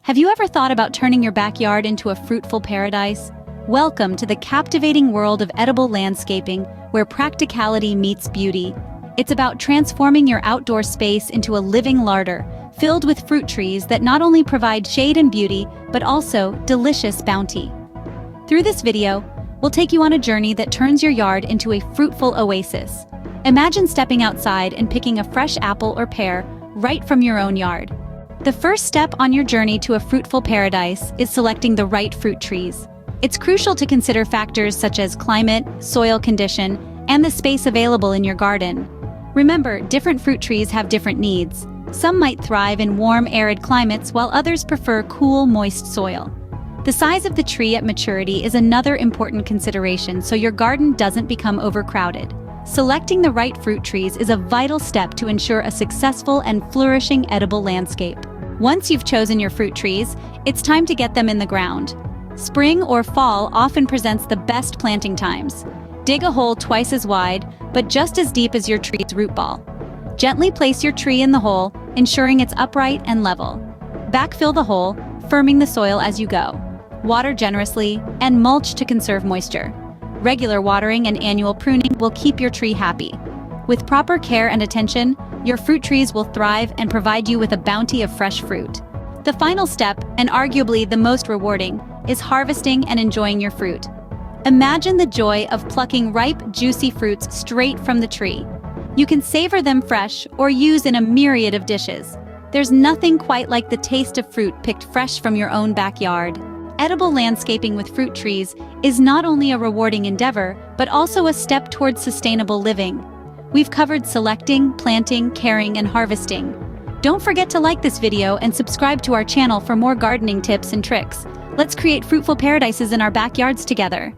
Have you ever thought about turning your backyard into a fruitful paradise? Welcome to the captivating world of edible landscaping, where practicality meets beauty. It's about transforming your outdoor space into a living larder, filled with fruit trees that not only provide shade and beauty, but also delicious bounty. Through this video, we'll take you on a journey that turns your yard into a fruitful oasis. Imagine stepping outside and picking a fresh apple or pear right from your own yard. The first step on your journey to a fruitful paradise is selecting the right fruit trees. It's crucial to consider factors such as climate, soil condition, and the space available in your garden. Remember, different fruit trees have different needs. Some might thrive in warm, arid climates, while others prefer cool, moist soil. The size of the tree at maturity is another important consideration, so your garden doesn't become overcrowded. Selecting the right fruit trees is a vital step to ensure a successful and flourishing edible landscape. Once you've chosen your fruit trees, it's time to get them in the ground. Spring or fall often presents the best planting times. Dig a hole twice as wide, but just as deep as your tree's root ball. Gently place your tree in the hole, ensuring it's upright and level. Backfill the hole, firming the soil as you go. Water generously, and mulch to conserve moisture. Regular watering and annual pruning will keep your tree happy. With proper care and attention, your fruit trees will thrive and provide you with a bounty of fresh fruit. The final step, and arguably the most rewarding, is harvesting and enjoying your fruit. Imagine the joy of plucking ripe, juicy fruits straight from the tree. You can savor them fresh or use in a myriad of dishes. There's nothing quite like the taste of fruit picked fresh from your own backyard. Edible landscaping with fruit trees is not only a rewarding endeavor, but also a step towards sustainable living. We've covered selecting, planting, caring, and harvesting. Don't forget to like this video and subscribe to our channel for more gardening tips and tricks. Let's create fruitful paradises in our backyards together.